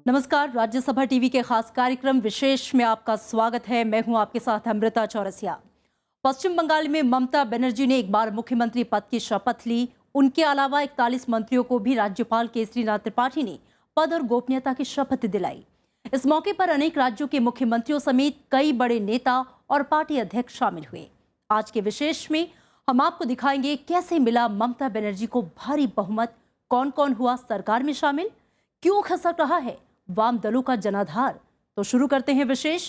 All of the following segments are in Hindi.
नमस्कार, राज्यसभा टीवी के खास कार्यक्रम विशेष में आपका स्वागत है। मैं हूं आपके साथ अमृता चौरसिया। पश्चिम बंगाल में ममता बनर्जी ने एक बार मुख्यमंत्री पद की शपथ ली। उनके अलावा 41 मंत्रियों को भी राज्यपाल केसरीनाथ त्रिपाठी ने पद और गोपनीयता की शपथ दिलाई। इस मौके पर अनेक राज्यों के मुख्यमंत्रियों समेत कई बड़े नेता और पार्टी अध्यक्ष शामिल हुए। आज के विशेष में हम आपको दिखाएंगे कैसे मिला ममता बनर्जी को भारी बहुमत, कौन कौन हुआ सरकार में शामिल, क्यों खसक रहा है वाम दलों का जनाधार। तो शुरू करते हैं विशेष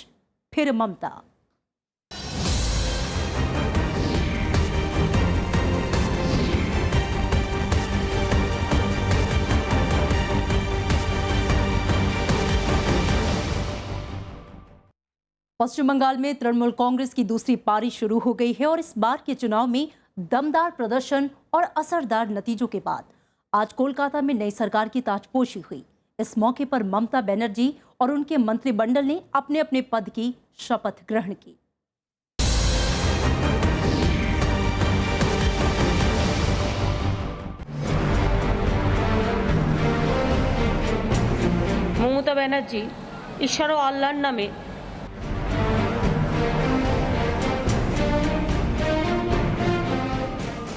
फिर ममता। पश्चिम बंगाल में तृणमूल कांग्रेस की दूसरी पारी शुरू हो गई है और इस बार के चुनाव में दमदार प्रदर्शन और असरदार नतीजों के बाद आज कोलकाता में नई सरकार की ताजपोशी हुई। इस मौके पर ममता बनर्जी और उनके मंत्रिमंडल ने अपने अपने पद की शपथ ग्रहण की। মমতা ব্যানার্জি ঈশ্বর ও আল্লাহর নামে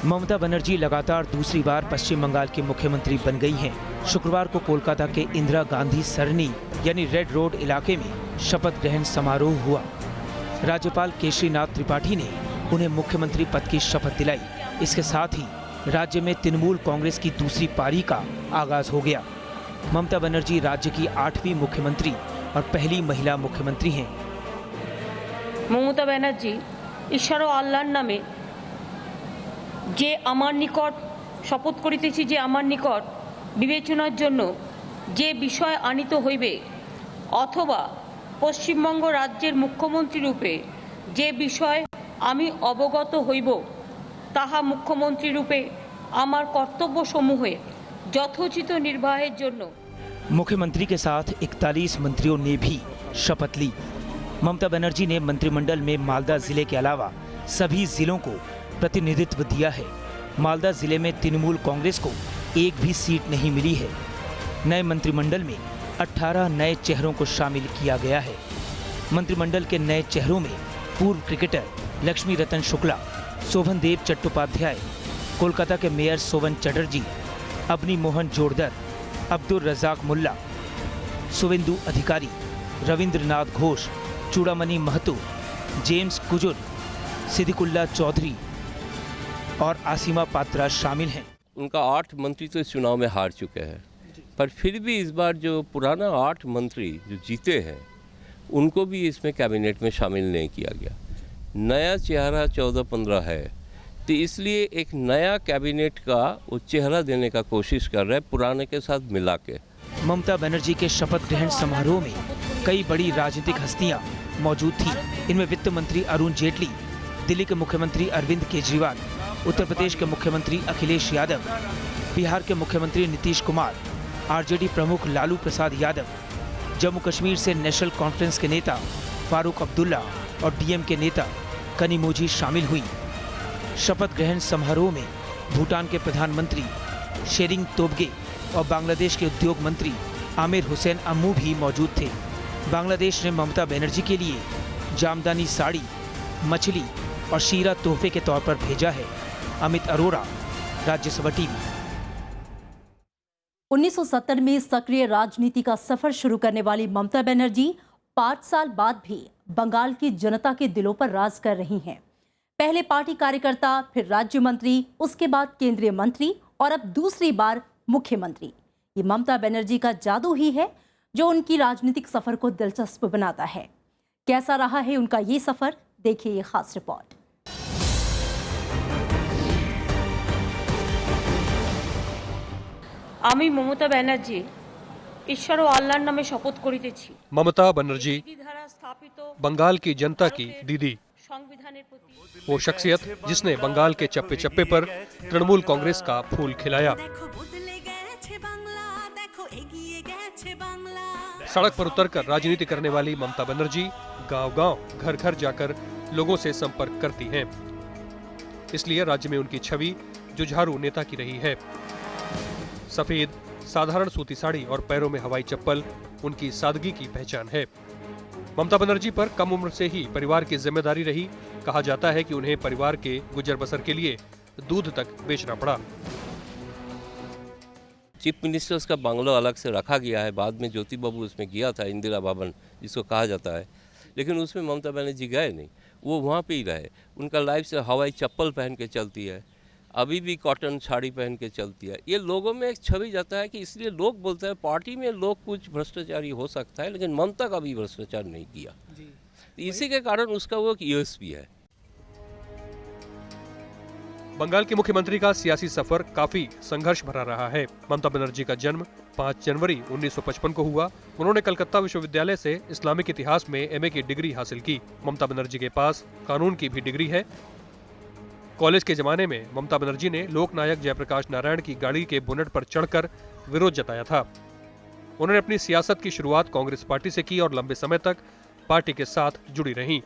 ममता बनर्जी लगातार दूसरी बार पश्चिम बंगाल की मुख्यमंत्री बन गई हैं। शुक्रवार को कोलकाता के इंदिरा गांधी सरनी यानी रेड रोड इलाके में शपथ ग्रहण समारोह हुआ। राज्यपाल केसरीनाथ त्रिपाठी ने उन्हें मुख्यमंत्री पद की शपथ दिलाई। इसके साथ ही राज्य में तृणमूल कांग्रेस की दूसरी पारी का आगाज हो गया। ममता बनर्जी राज्य की 8वीं मुख्यमंत्री और पहली महिला मुख्यमंत्री हैं। মমতা ব্যানার্জি ঈশ্বর ও আল্লাহর নামে যে আমার নিকট শপথ করিতেছি যে আমার নিকট বিবেচনার জন্য যে বিষয় আনিত হইবে অথবা পশ্চিমবঙ্গ রাজ্যের মুখ্যমন্ত্রী রূপে যে বিষয় আমি অবগত হইব তাহা মুখ্যমন্ত্রী রূপে আমার কর্তব্য সমূহে যথোচিত নির্বাহের জন্য। मुख्यमंत्री के साथ 41 मंत्रियों ने भी शपथ ली। ममता बनर्जी ने मंत्रिमंडल में मालदा जिले के अलावा सभी जिलों को प्रतिनिधित्व दिया है। मालदा जिले में तृणमूल कांग्रेस को एक भी सीट नहीं मिली है। नए मंत्रिमंडल में 18 नए चेहरों को शामिल किया गया है। मंत्रिमंडल के नए चेहरों में पूर्व क्रिकेटर लक्ष्मी रतन शुक्ला, शोभन देव चट्टोपाध्याय, कोलकाता के मेयर सोवन चटर्जी, अबनी मोहन जोरदर, अब्दुल रजाक मुल्ला, शुवेंदु अधिकारी, रविंद्रनाथ घोष, चूड़ामणि महतो, जेम्स कुजुर, सिद्दीकुल्ला चौधरी और आसिमा पात्रा शामिल हैं। उनका 8 मंत्री तो इस चुनाव में हार चुके हैं, पर फिर भी इस बार जो पुराना 8 मंत्री जो जीते हैं उनको भी इसमें कैबिनेट में शामिल नहीं किया गया। नया चेहरा 14-15 है, तो इसलिए एक नया कैबिनेट का वो चेहरा देने का कोशिश कर रहे हैं पुराने के साथ मिला के। ममता बनर्जी के शपथ ग्रहण समारोह में कई बड़ी राजनीतिक हस्तियां मौजूद थी। इनमें वित्त मंत्री अरुण जेटली, दिल्ली के मुख्यमंत्री अरविंद केजरीवाल, उत्तर प्रदेश के मुख्यमंत्री अखिलेश यादव, बिहार के मुख्यमंत्री नीतीश कुमार, आरजेडी प्रमुख लालू प्रसाद यादव, जम्मू कश्मीर से नेशनल कॉन्फ्रेंस के नेता फारूक अब्दुल्ला और डीएम के नेता कनिमोझी शामिल हुई। शपथ ग्रहण समारोह में भूटान के प्रधानमंत्री शेरिंग तोब्गे और बांग्लादेश के उद्योग मंत्री आमिर हुसैन अम्मू भी मौजूद थे। बांग्लादेश ने ममता बनर्जी के लिए जामदानी साड़ी, मछली और शीरा तोहफे के तौर पर भेजा है। अमित अरोड़ा, राज्यसभा टीवी। 1970 में सक्रिय राजनीति का सफर शुरू करने वाली ममता बनर्जी 5 साल बाद भी बंगाल की जनता के दिलों पर राज कर रही हैं। पहले पार्टी कार्यकर्ता, फिर राज्य मंत्री, उसके बाद केंद्रीय मंत्री और अब दूसरी बार मुख्यमंत्री। ये ममता बनर्जी का जादू ही है जो उनकी राजनीतिक सफर को दिलचस्प बनाता है। कैसा रहा है उनका ये सफर, देखिए ये खास रिपोर्ट। আমি মমতা ব্যানার্জি ঈশ্বর ও আল্লাহর নামে শপথ করিতেছি। ममता बनर्जी ধারা স্থাপিত बंगाल की जनता की दीदी, সংবিধানের প্রতি वो शख्सियत जिसने बंगाल के चप्पे चप्पे पर तृणमूल कांग्रेस का फूल खिलाया। सड़क पर उतरकर राजनीति करने वाली ममता बनर्जी गांव-गांव, घर-घर जाकर लोगों से संपर्क करती हैं। इसलिए राज्य में उनकी छवि जुझारू नेता की रही है। सफेद साधारण सूती साड़ी और पैरों में हवाई चप्पल उनकी सादगी की पहचान है। ममता बनर्जी पर कम उम्र से ही परिवार की जिम्मेदारी रही। कहा जाता है कि उन्हें परिवार के गुजर बसर के लिए दूध तक बेचना पड़ा। चीफ मिनिस्टर्स का बंगलो अलग से रखा गया है, बाद में ज्योति बाबू उसमें गया था, इंदिरा भवन जिसको कहा जाता है, लेकिन उसमें ममता बनर्जी गए नहीं, वो वहाँ पे ही रहे। उनका लाइफ से हवाई चप्पल पहन के चलती है, अभी भी कॉटन साड़ी पहन के चलती है। ये लोगों में एक छवि जाता है कि इसलिए लोग बोलते हैं पार्टी में लोग कुछ भ्रष्टाचारी हो सकता है, लेकिन ममता का भी भ्रष्टाचार नहीं किया। इसी के कारण उसका वो एक यूएसपी है। बंगाल के मुख्यमंत्री का सियासी सफर काफी संघर्ष भरा रहा है। ममता बनर्जी का जन्म 5 जनवरी 1955 को हुआ। उन्होंने कलकत्ता विश्वविद्यालय से इस्लामिक इतिहास में एमए की डिग्री हासिल की। ममता बनर्जी के पास कानून की भी डिग्री है। कॉलेज के जमाने में ममता बनर्जी ने लोकनायक जयप्रकाश नारायण की गाड़ी के बोनट पर चढ़कर विरोध जताया था। उन्होंने अपनी सियासत की शुरुआत कांग्रेस पार्टी से की और लंबे समय तक पार्टी के साथ जुड़ी रहीं।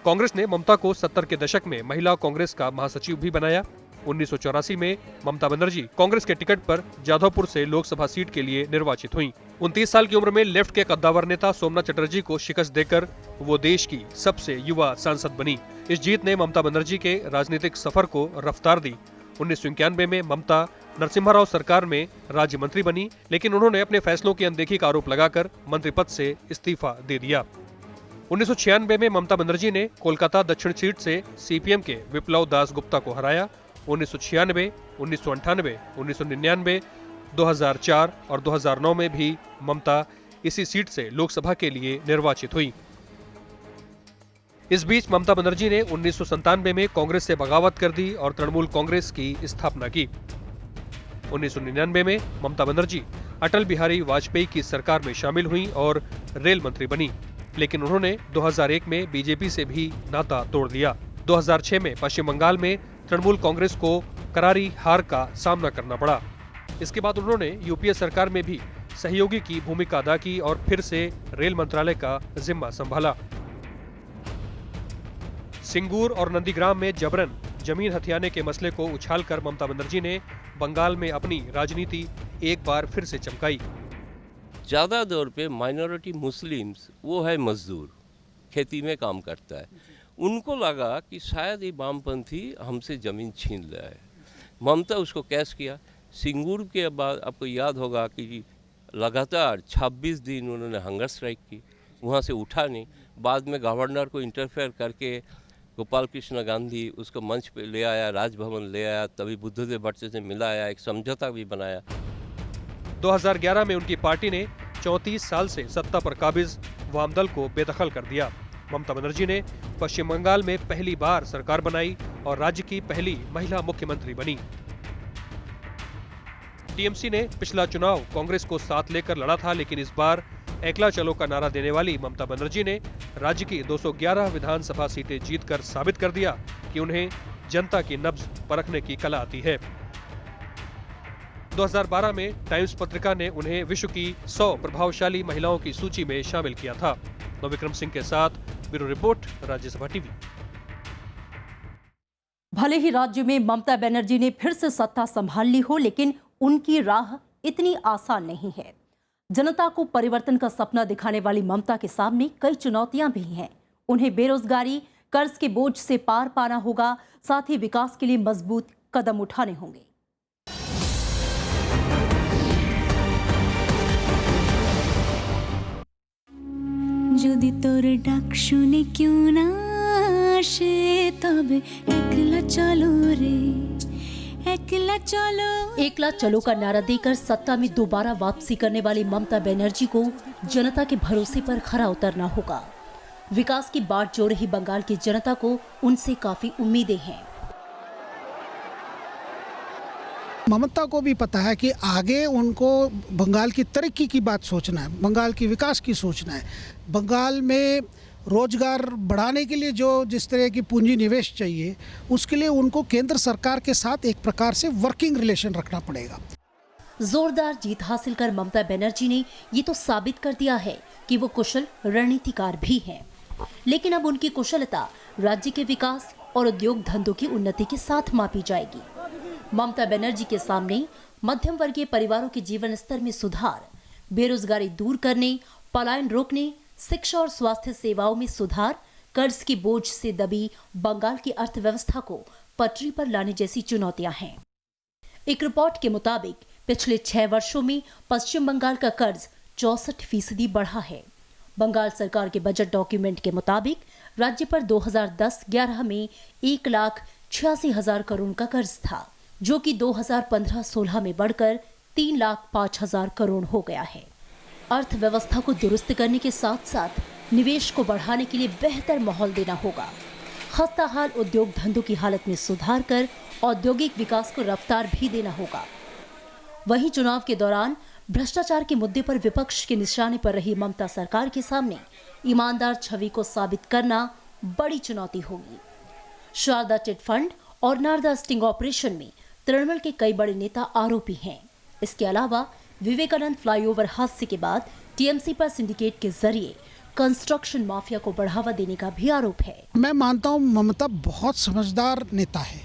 कांग्रेस ने ममता को 70 के दशक में महिला कांग्रेस का महासचिव भी बनाया। 1984 में ममता बनर्जी कांग्रेस के टिकट पर जाधवपुर से लोकसभा सीट के लिए निर्वाचित हुईं। 29 साल की उम्र में लेफ्ट के कद्दावर नेता सोमनाथ चटर्जी को शिकस्त देकर वो देश की सबसे युवा सांसद बनी। इस जीत ने ममता बनर्जी के राजनीतिक सफर को रफ्तार दी। 1991 में ममता नरसिम्हा राव सरकार में राज्य मंत्री बनी, लेकिन उन्होंने अपने फैसलों की अनदेखी का आरोप लगाकर मंत्री पद से इस्तीफा दे दिया। 1996 में ममता बनर्जी ने कोलकाता दक्षिण सीट से सीपीएम के विप्लव दास गुप्ता को हराया। 1996, 1998, 1999, 2004 और 2009 में भी ममता इसी सीट से लोकसभा के लिए निर्वाचित हुई। इस बीच ममता बनर्जी ने 1997 में कांग्रेस से बगावत कर दी और तृणमूल कांग्रेस की स्थापना की। 1999 में ममता बनर्जी अटल बिहारी वाजपेयी की सरकार में शामिल हुई और रेल मंत्री बनी, लेकिन उन्होंने 2001 में बीजेपी से भी नाता तोड़ दिया। 2006 में पश्चिम बंगाल में तृणमूल कांग्रेस को करारी हार का सामना करना पड़ा। इसके बाद उन्होंने यूपीए सरकार में भी सहयोगी की भूमिका अदा की और फिर से रेल मंत्रालय का जिम्मा संभाला। सिंगूर और नंदीग्राम में जबरन जमीन हथियाने के मसले को उछालकर ममता बनर्जी ने बंगाल में अपनी राजनीति एक बार फिर से चमकाई। ज़्यादा तौर पे माइनॉरिटी मुस्लिम्स, वो है मजदूर, खेती में काम करता है, उनको लगा कि शायद ये वामपंथी हमसे ज़मीन छीन लिया है। ममता उसको कैश किया। सिंगूर के बाद आपको याद होगा कि लगातार 26 दिन उन्होंने हंगर स्ट्राइक की, वहाँ से उठा नहीं। बाद में गवर्नर को इंटरफेयर करके गोपाल कृष्ण गांधी उसको मंच पे ले आया, राजभवन ले आया, तभी बुद्धदेव भट्ट से मिला आया, एक समझौता भी बनाया। 2011 में उनकी पार्टी ने 34 साल से सत्ता पर काबिज वामदल को बेदखल कर दिया। ममता बनर्जी ने पश्चिम बंगाल में पहली बार सरकार बनाई और राज्य की पहली महिला मुख्यमंत्री बनी। टीएमसी ने पिछला चुनाव कांग्रेस को साथ लेकर लड़ा था, लेकिन इस बार एकला चलो का नारा देने वाली ममता बनर्जी ने राज्य की 211 विधानसभा सीटें जीतकर साबित कर दिया कि उन्हें जनता की नब्ज परखने की कला आती है। 2012 में टाइम्स पत्रिका ने उन्हें विश्व की 100 प्रभावशाली महिलाओं की सूची में शामिल किया था। नवविक्रम सिंह के साथ ब्यूरो रिपोर्ट, राज्यसभा टीवी। भले ही राज्य में ममता बनर्जी ने फिर से सत्ता संभाल ली हो, लेकिन उनकी राह इतनी आसान नहीं है। जनता को परिवर्तन का सपना दिखाने वाली ममता के सामने कई चुनौतियां भी हैं। उन्हें बेरोजगारी, कर्ज के बोझ से पार पाना होगा, साथ ही विकास के लिए मजबूत कदम उठाने होंगे। যদি তোর ডাক শুনে কেউ না আসে তবে একলা চলো রে একলা चलो। एकला चलो का नारा देकर सत्ता में दोबारा वापसी करने वाली ममता बनर्जी को जनता के भरोसे पर खरा उतरना होगा। विकास की बाट जोड़ रही बंगाल की जनता को उनसे काफी उम्मीदें हैं। ममता को भी पता है कि आगे उनको बंगाल की तरक्की की बात सोचना है, बंगाल की विकास की सोचना है। बंगाल में रोजगार बढ़ाने के लिए जो जिस तरह की पूंजी निवेश चाहिए, उसके लिए उनको केंद्र सरकार के साथ एक प्रकार से वर्किंग रिलेशन रखना पड़ेगा। जोरदार जीत हासिल कर ममता बनर्जी ने ये तो साबित कर दिया है कि वो कुशल रणनीतिकार भी हैं। लेकिन अब उनकी कुशलता राज्य के विकास और उद्योग धंधों की उन्नति के साथ मापी जाएगी। ममता बनर्जी के सामने मध्यम वर्गीय परिवारों के जीवन स्तर में सुधार, बेरोजगारी दूर करने, पलायन रोकने, शिक्षा और स्वास्थ्य सेवाओं में सुधार, कर्ज की बोझ से दबी बंगाल की अर्थव्यवस्था को पटरी पर लाने जैसी चुनौतियां हैं। एक रिपोर्ट के मुताबिक पिछले 6 वर्षों में पश्चिम बंगाल का कर्ज 64% बढ़ा है। बंगाल सरकार के बजट डॉक्यूमेंट के मुताबिक राज्य पर 2010-11 में 1,86,000 करोड़ का कर्ज था, जो कि 2015-16 में बढ़कर 3,05,000 करोड़ हो गया है। अर्थव्यवस्था को दुरुस्त करने के साथ साथ निवेश को बढ़ाने के लिए बेहतर माहौल देना होगा। खस्ताहाल उद्योग धंधों की हालत में सुधार कर औद्योगिक विकास को रफ्तार भी देना होगा। वहीं चुनाव के दौरान भ्रष्टाचार के मुद्दे पर विपक्ष के निशाने पर रही ममता सरकार के सामने ईमानदार छवि को साबित करना बड़ी चुनौती होगी। शारदा चिट फंड और नारदा स्टिंग ऑपरेशन में तृणमूल के कई बड़े नेता आरोपी हैं। इसके अलावा विवेकानंद फ्लाईओवर हादसे के बाद टीएमसी पर सिंडिकेट के जरिए कंस्ट्रक्शन माफिया को बढ़ावा देने का भी आरोप है। मैं मानता हूँ ममता बहुत समझदार नेता है,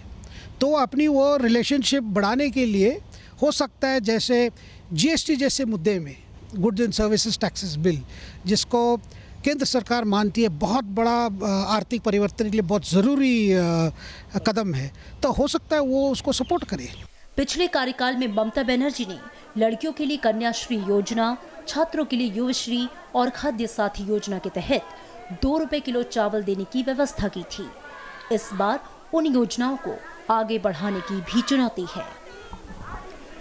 तो अपनी वो रिलेशनशिप बढ़ाने के लिए हो सकता है जैसे जीएसटी जैसे मुद्दे में, goods and services taxes bill, जिसको केंद्र सरकार मानती है बहुत बड़ा आर्थिक परिवर्तन के लिए बहुत ज़रूरी कदम है, तो हो सकता है वो उसको सपोर्ट करे। पिछले कार्यकाल में ममता बनर्जी ने लड़कियों के लिए कन्याश्री योजना, छात्रों के लिए युवश्री और खाद्य साथी योजना के तहत 2 रुपए किलो चावल देने की व्यवस्था की थी। इस बार उन योजनाओं को आगे बढ़ाने की भी चुनौती है।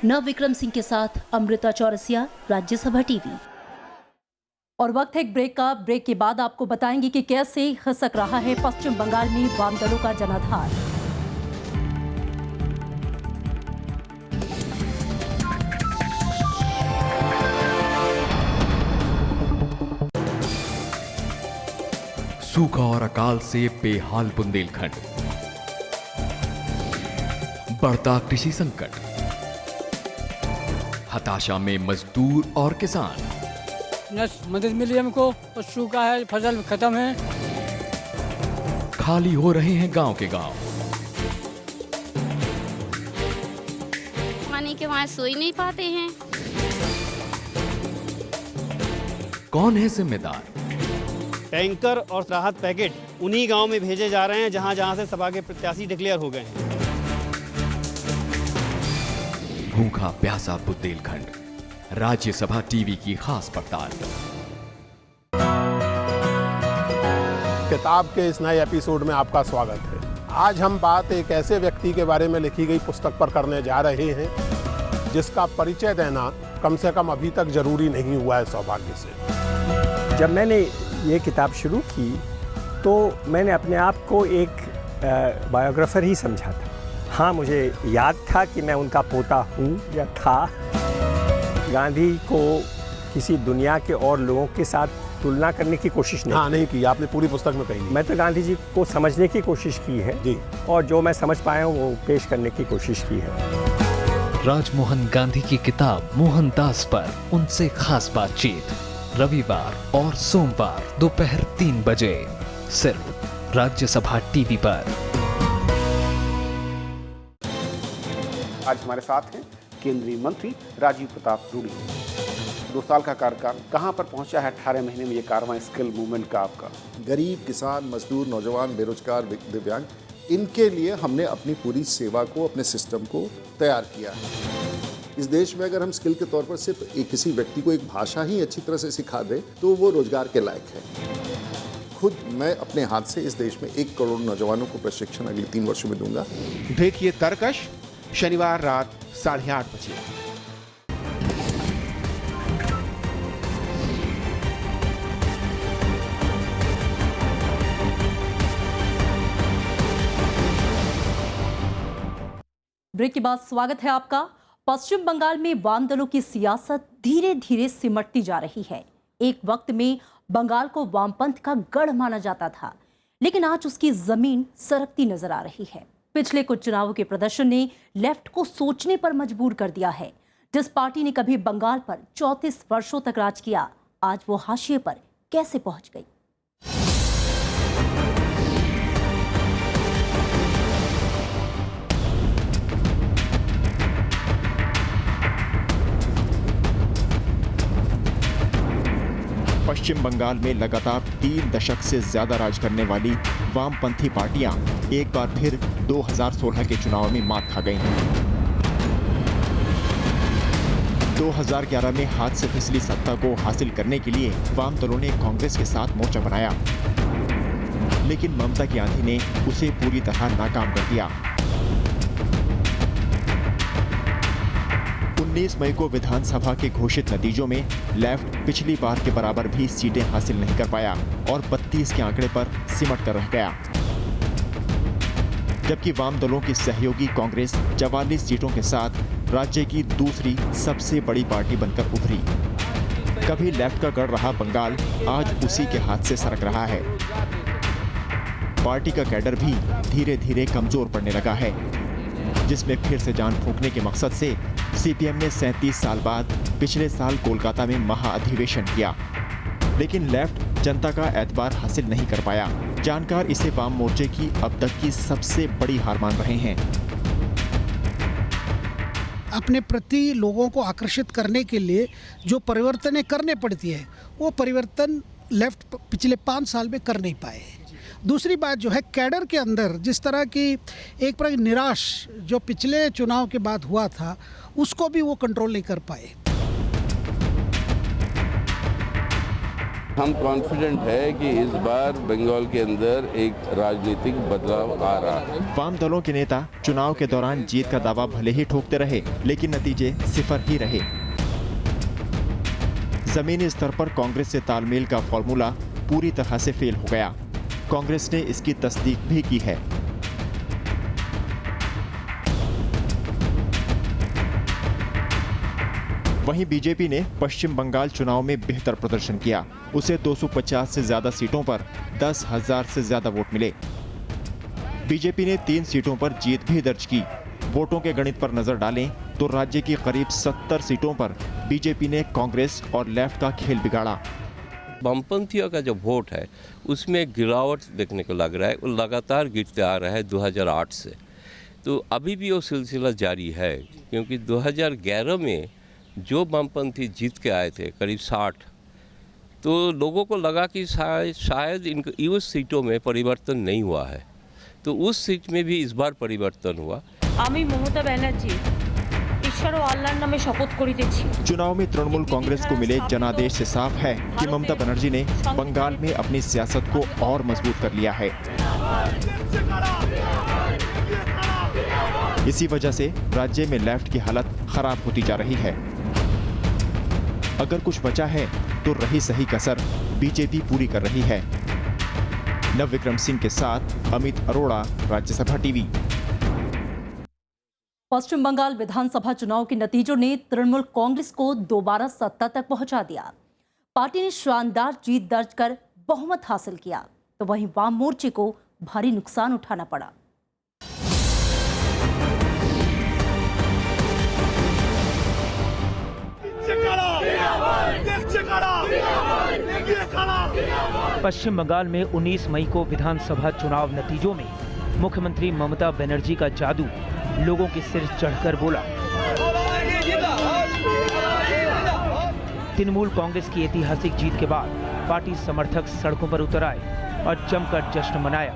नव विक्रम सिंह के साथ अमृता चौरसिया, राज्यसभा टीवी। और वक्त है एक ब्रेक का। ब्रेक के बाद आपको बताएंगे कि कैसे खिसक रहा है पश्चिम बंगाल में वाम दलों का जनाधार। सूखा और अकाल से बेहाल बुंदेलखंड, बढ़ता कृषि संकट, हताशा में मजदूर और किसान। न मदद मिली हमको और सूखा है, फसल खत्म है। खाली हो रहे हैं गांव के गांव। पानी के वहां सो ही नहीं पाते हैं। कौन है जिम्मेदार? टैंकर और राहत पैकेट उन्हीं गांव में भेजे जा रहे हैं जहां जहां से सपा के प्रत्याशी डिक्लेयर हो गए हैं। भूखा प्यासा बुंदेलखंड, राज्यसभा टीवी की खास पड़ताल। किताब के इस नए एपिसोड में आपका स्वागत है। आज हम बात एक ऐसे व्यक्ति के बारे में लिखी गई पुस्तक पर करने जा रहे हैं जिसका परिचय देना कम से कम अभी तक जरूरी नहीं हुआ है, सौभाग्य से। जब मैंने ये किताब शुरू की तो मैंने अपने आप को एक बायोग्राफर ही समझा था। हाँ, मुझे याद था कि मैं उनका पोता हूँ या था। गांधी को किसी दुनिया के और लोगों के साथ तुलना करने की कोशिश नहीं की। आपने पूरी पुस्तक में कही। मैं तो गांधी जी को समझने की कोशिश की है जी, और जो मैं समझ पाया हूँ वो पेश करने की कोशिश की है। राजमोहन गांधी की किताब मोहनदास पर उनसे खास बातचीत, रविवार और सोमवार दोपहर 3 बजे, सिर्फ राज्यसभा टीवी पर। आज हमारे साथ हैं केंद्रीय मंत्री राजीव प्रताप रूडी। 2 साल का कार्यकाल कहां पर पहुंचा है 18 महीने में ये कारवां स्किल मूवमेंट का आपका? गरीब, किसान, मजदूर, नौजवान, बेरोजगार, दिव्यांग, इनके लिए हमने अपनी पूरी सेवा को, अपने सिस्टम को तैयार किया है। इस देश में अगर हम स्किल के तौर पर सिर्फ किसी व्यक्ति को एक भाषा ही अच्छी तरह से सिखा दें तो वो रोजगार के लायक है। खुद मैं अपने हाथ से इस देश में 1 करोड़ नौजवानों को प्रशिक्षण अगले 3 वर्षों में दूंगा। देखिए तरकश, शनिवार रात 8:30 बजे। ब्रेक के बाद स्वागत है आपका। पश्चिम बंगाल में वाम दलों की सियासत धीरे धीरे सिमटती जा रही है। एक वक्त में बंगाल को वामपंथ का गढ़ माना जाता था, लेकिन आज उसकी जमीन सरकती नजर आ रही है। पिछले कुछ चुनावों के प्रदर्शन ने लेफ्ट को सोचने पर मजबूर कर दिया है। जिस पार्टी ने कभी बंगाल पर 34 वर्षों तक राज किया, आज वो हाशिए पर कैसे पहुंच गई? पश्चिम बंगाल में लगातार 3 दशक से ज्यादा राज करने वाली वामपंथी पार्टियां एक बार फिर 2016 के चुनाव में मात खा गईं। 2011 में हाथ से फिसली सत्ता को हासिल करने के लिए वाम दलों ने कांग्रेस के साथ मोर्चा बनाया, लेकिन ममता की आंधी ने उसे पूरी तरह नाकाम कर दिया। 19 मई को विधानसभा के घोषित नतीजों में लेफ्ट पिछली बार के बराबर भी सीटें हासिल नहीं कर पाया और 32 के आंकड़े पर सिमट कर रह गया, जबकि वाम दलों की सहयोगी कांग्रेस 44 सीटों के साथ राज्य की दूसरी सबसे बड़ी पार्टी बनकर उभरी। कभी लेफ्ट का गढ़ रहा बंगाल आज उसी के हाथ से सरक रहा है। पार्टी का कैडर भी धीरे धीरे कमजोर पड़ने लगा है, जिसमें फिर से जान फूंकने के मकसद से सीपीएम ने 37 साल बाद पिछले साल कोलकाता में महाअधिवेशन किया, लेकिन लेफ्ट जनता का एतबार हासिल नहीं कर पाया। जानकार इसे वाम मोर्चे की अब तक की सबसे बड़ी हार मान रहे हैं। अपने प्रति लोगों को आकर्षित करने के लिए जो परिवर्तनें करने पड़ती है, वो परिवर्तन लेफ्ट पिछले 5 साल में कर नहीं पाए। दूसरी बात जो है, कैडर के अंदर जिस तरह की एक प्रकार निराश जो पिछले चुनाव के बाद हुआ था, उसको भी वो कंट्रोल नहीं कर पाए। हम कॉन्फिडेंट है कि इस बार बंगाल के अंदर एक राजनीतिक बदलाव आ रहा है। वाम दलों के नेता चुनाव के दौरान जीत का दावा भले ही ठोकते रहे, लेकिन नतीजे सिफर ही रहे। जमीनी स्तर पर कांग्रेस से तालमेल का फॉर्मूला पूरी तरह से फेल हो गया। कांग्रेस ने इसकी तस्दीक भी की है। वहीं बीजेपी ने पश्चिम बंगाल चुनाव में बेहतर प्रदर्शन किया। उसे 250 से ज्यादा सीटों पर 10,000 से ज्यादा वोट मिले। बीजेपी ने 3 सीटों पर जीत भी दर्ज की। वोटों के गणित पर नजर डालें तो राज्य की करीब 70 सीटों पर बीजेपी ने कांग्रेस और लेफ्ट का खेल बिगाड़ा। वामपंथियों का जो वोट है उसमें गिरावट देखने को लग रहा है। वो लगातार गिरते आ रहा है 2008 से, तो अभी भी वो सिलसिला जारी है, क्योंकि 2011 में जो वामपंथी जीत के आए थे करीब 60, तो लोगों को लगा कि शायद इनको उस सीटों में परिवर्तन नहीं हुआ है, तो उस सीट में भी इस बार परिवर्तन हुआ। আমি মমতা ব্যানার্জি ঈশ্বর ও আল্লাহর নামে শপথ করিতেছি। चुनाव में तृणमूल कांग्रेस को मिले जनादेश से साफ है कि ममता बनर्जी ने बंगाल में अपनी सियासत को और मजबूत कर लिया है। इसी वजह से राज्य में लेफ्ट की हालत खराब होती जा रही है। अगर कुछ बचा है तो रही सही कसर बीजेपी पूरी कर रही है। नवविक्रम सिंह के साथ अमित अरोड़ा, राज्यसभा टीवी। पश्चिम बंगाल विधानसभा चुनाव के नतीजों ने तृणमूल कांग्रेस को दोबारा सत्ता तक पहुंचा दिया। पार्टी ने शानदार जीत दर्ज कर बहुमत हासिल किया, तो वहीं वाम मोर्चे को भारी नुकसान उठाना पड़ा। पश्चिम बंगाल में 19 मई को विधानसभा चुनाव नतीजों में मुख्यमंत्री ममता बनर्जी का जादू लोगों के सिर चढ़कर बोला। तृणमूल कांग्रेस की ऐतिहासिक जीत के बाद पार्टी समर्थक सड़कों पर उतर आए और जमकर जश्न मनाया।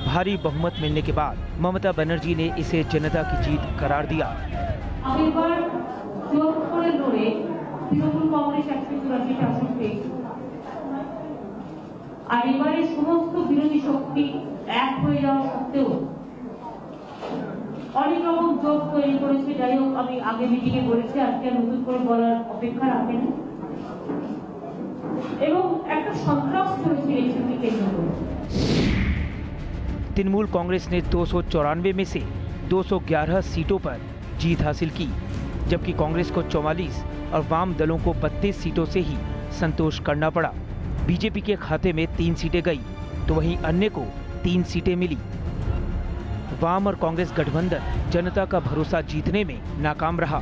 भारी बहुमत मिलने के बाद ममता बनर्जी ने इसे जनता की जीत करार दिया। আর এবারে সমস্ত বিরোধী শক্তি এক হয়ে যাওয়া সত্ত্বেও অনেক রকম জোট তৈরি করেছে। যাই হোক, আমি আগে মিটিংয়ে বলেছি, আজকে নতুন করে বলার অপেক্ষা রাখেন, এবং একটা সন্ত্রাস চলছে ইলেকশনকে কেন্দ্র করে। तृणमूल कांग्रेस ने 294 में से 211 सीटों पर जीत हासिल की, जबकि कांग्रेस को 44 और वाम दलों को 32 सीटों से ही संतोष करना पड़ा। बीजेपी के खाते में 3 सीटें गई, तो वहीं अन्य को 3 सीटें मिली। वाम और कांग्रेस गठबंधन जनता का भरोसा जीतने में नाकाम रहा।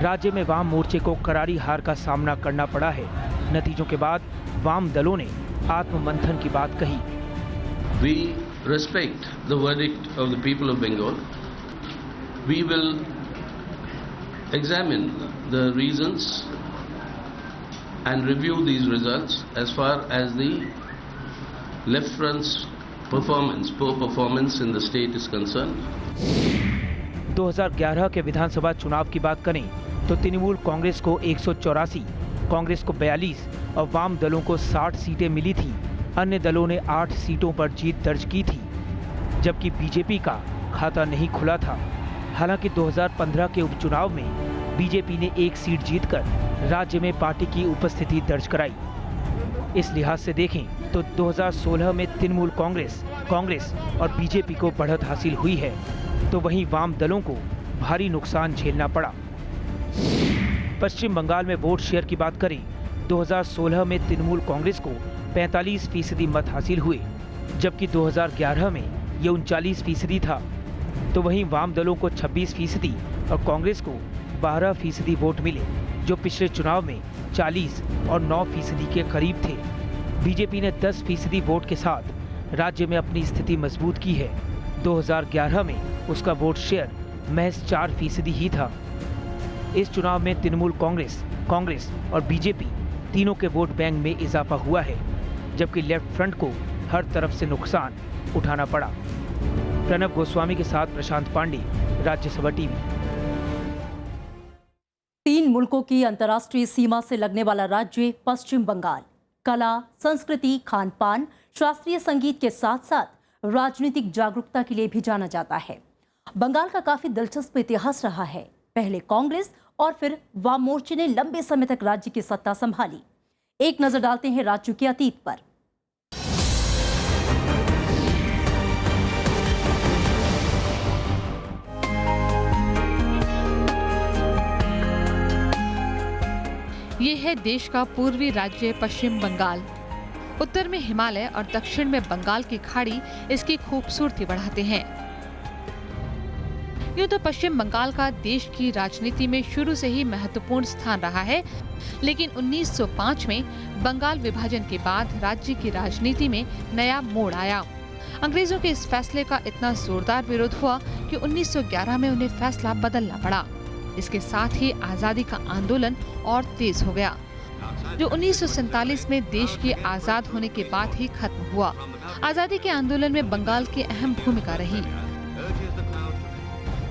राज्य में वाम मोर्चे को करारी हार का सामना करना पड़ा है। नतीजों के बाद वाम दलों ने आत्ममंथन की बात कही। We respect the verdict of the people of Bengal. We will examine the reasons and review these results as far as the left front's poor performance in the state is concerned. 2011 के विधानसभा चुनाव की बात करें तो तृणमूल कांग्रेस को 184, कांग्रेस को 42 और वाम दलों को 60 सीटें मिली थी। अन्य दलों ने 8 सीटों पर जीत दर्ज की थी, जबकि बीजेपी का खाता नहीं खुला था। हालांकि 2015 के उपचुनाव में बीजेपी ने 1 सीट जीतकर राज्य में पार्टी की उपस्थिति दर्ज कराई। इस लिहाज से देखें तो 2016 में तृणमूल कांग्रेस और बीजेपी को बढ़त हासिल हुई है, तो वहीं वाम दलों को भारी नुकसान झेलना पड़ा। पश्चिम बंगाल में वोट शेयर की बात करें, 2016 में तृणमूल कांग्रेस को 45% मत हासिल हुए, जबकि 2011 में ये 39% था। तो वहीं वाम दलों को 26% और कांग्रेस को 12% वोट मिले, जो पिछले चुनाव में 40 और 9% के करीब थे। बीजेपी ने 10% वोट के साथ राज्य में अपनी स्थिति मजबूत की है। 2011 में उसका वोट शेयर महज 4% ही था। इस चुनाव में तृणमूल कांग्रेस और बीजेपी तीनों के वोट बैंक में इजाफा हुआ है, जबकि लेफ्ट फ्रंट को हर तरफ से नुकसान उठाना पड़ा। प्रणब गोस्वामी के साथ प्रशांत पांडे, राज्यसभा टीवी। 3 मुल्कों की अंतर्राष्ट्रीय सीमा से लगने वाला राज्य पश्चिम बंगाल कला, संस्कृति, खान पान, शास्त्रीय संगीत के साथ साथ राजनीतिक जागरूकता के लिए भी जाना जाता है। बंगाल का काफी दिलचस्प इतिहास रहा है। पहले कांग्रेस और फिर वाम मोर्चे ने लंबे समय तक राज्य की सत्ता संभाली। एक नजर डालते हैं राज्य के अतीत पर। ये है देश का पूर्वी राज्य पश्चिम बंगाल। उत्तर में हिमालय और दक्षिण में बंगाल की खाड़ी इसकी खूबसूरती बढ़ाते हैं। यूं तो पश्चिम बंगाल का देश की राजनीति में शुरू से ही महत्वपूर्ण स्थान रहा है, लेकिन 1905 में बंगाल विभाजन के बाद राज्य की राजनीति में नया मोड़ आया। अंग्रेजों के इस फैसले का इतना जोरदार विरोध हुआ कि 1911 में उन्हें फैसला बदलना पड़ा। इसके साथ ही आजादी का आंदोलन और तेज हो गया, जो 1947 में देश के आजाद होने के बाद ही खत्म हुआ। आजादी के आंदोलन में बंगाल की अहम भूमिका रही।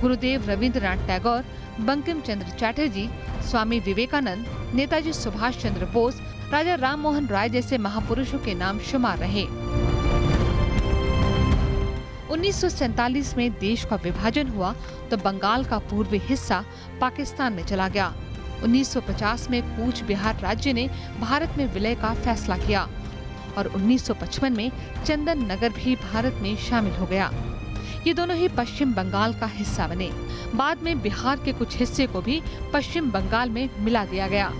गुरुदेव रविंद्रनाथ टैगोर, बंकिम चंद्र चटर्जी, स्वामी विवेकानंद, नेताजी सुभाष चंद्र बोस, राजा राम मोहन राय जैसे महापुरुषों के नाम शुमार रहे। 1947 में देश का विभाजन हुआ तो बंगाल का पूर्वी हिस्सा पाकिस्तान में चला गया। 1950 में कूच बिहार राज्य ने भारत में विलय का फैसला किया और 1955 में चंदन नगर भी भारत में शामिल हो गया। ये दोनों ही पश्चिम बंगाल का हिस्सा बने। बाद में बिहार के कुछ हिस्से को भी पश्चिम बंगाल में मिला दिया गया।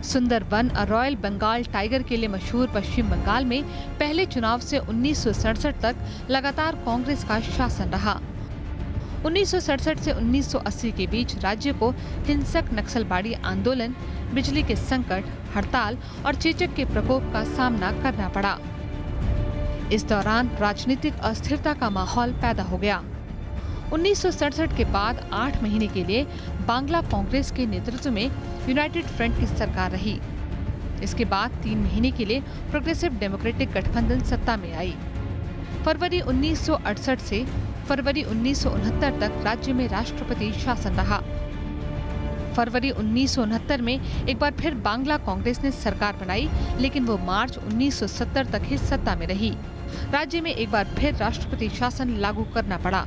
सुंदरबन और रॉयल बंगाल टाइगर के लिए मशहूर पश्चिम बंगाल में पहले चुनाव से 1967 तक लगातार कांग्रेस का शासन रहा। 1967 से 1980 के बीच राज्य को हिंसक नक्सलवादी आंदोलन, बिजली के संकट, हड़ताल और चेचक के प्रकोप का सामना करना पड़ा। इस दौरान राजनीतिक अस्थिरता का माहौल पैदा हो गया। 1967 के बाद 8 महीने के लिए बांग्ला कांग्रेस के नेतृत्व में यूनाइटेड फ्रंट की सरकार रही। इसके बाद 3 महीने के लिए प्रोग्रेसिव डेमोक्रेटिक गठबंधन सत्ता में आई। फरवरी 1968 से फरवरी 1969 तक राज्य में राष्ट्रपति शासन रहा। फरवरी 1969 में एक बार फिर बांग्ला कांग्रेस ने सरकार बनाई, लेकिन वो मार्च 1970 तक ही सत्ता में रही। राज्य में एक बार फिर राष्ट्रपति शासन लागू करना पड़ा।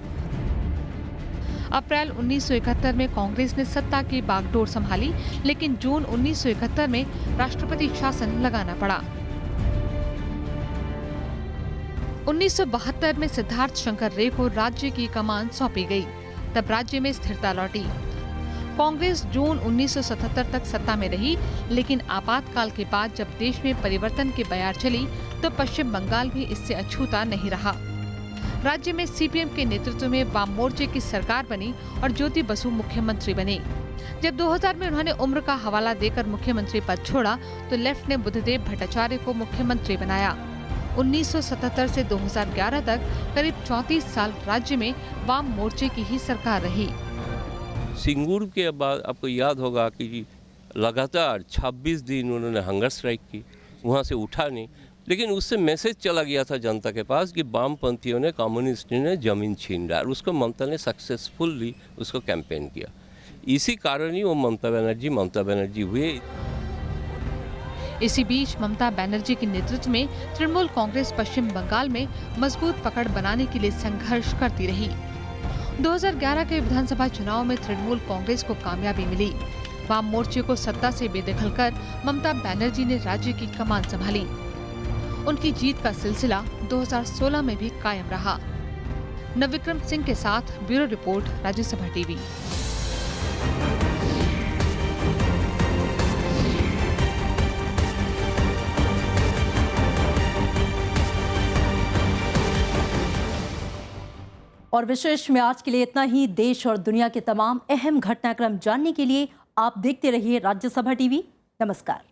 अप्रैल 1971 में कांग्रेस ने सत्ता की बागडोर संभाली, लेकिन जून 1971 में राष्ट्रपति शासन लगाना पड़ा। 1972 में सिद्धार्थ शंकर रे को राज्य की कमान सौंपी गई। तब राज्य में स्थिरता लौटी। कांग्रेस जून 1977 तक सत्ता में रही, लेकिन आपातकाल के बाद जब देश में परिवर्तन की बयार चली तो पश्चिम बंगाल भी इससे अछूता नहीं रहा। राज्य में सीपीएम के नेतृत्व में वाम मोर्चे की सरकार बनी और ज्योति बसु मुख्यमंत्री बने। जब 2000 में उन्होंने उम्र का हवाला देकर मुख्यमंत्री पद छोड़ा तो लेफ्ट ने बुद्धदेव भट्टाचार्य को मुख्यमंत्री बनाया। 1977 से 2011 तक करीब 34 साल राज्य में वाम मोर्चे की ही सरकार रही। सिंगूर के बाद आपको याद होगा कि लगातार 26 दिन उन्होंने हंगर स्ट्राइक की, वहाँ से उठा नहीं, लेकिन उससे मैसेज चला गया था जनता के पास कि वामपंथियों ने, कम्युनिस्ट ने ज़मीन छीन रहा है। उसको ममता ने सक्सेसफुली उसको कैंपेन किया। इसी कारण ही वो ममता बनर्जी हुए। इसी बीच ममता बनर्जी के नेतृत्व में तृणमूल कांग्रेस पश्चिम बंगाल में मजबूत पकड़ बनाने के लिए संघर्ष करती रही। 2011 के विधानसभा चुनाव में तृणमूल कांग्रेस को कामयाबी मिली। वाम मोर्चे को सत्ता से बेदखल कर ममता बनर्जी ने राज्य की कमान संभाली। उनकी जीत का सिलसिला 2016 में भी कायम रहा। नवविक्रम सिंह के साथ ब्यूरो रिपोर्ट, राज्यसभा टीवी। और विशेष में आज के लिए इतना ही। देश और दुनिया के तमाम अहम घटनाक्रम जानने के लिए आप देखते रहिए राज्यसभा टीवी। नमस्कार।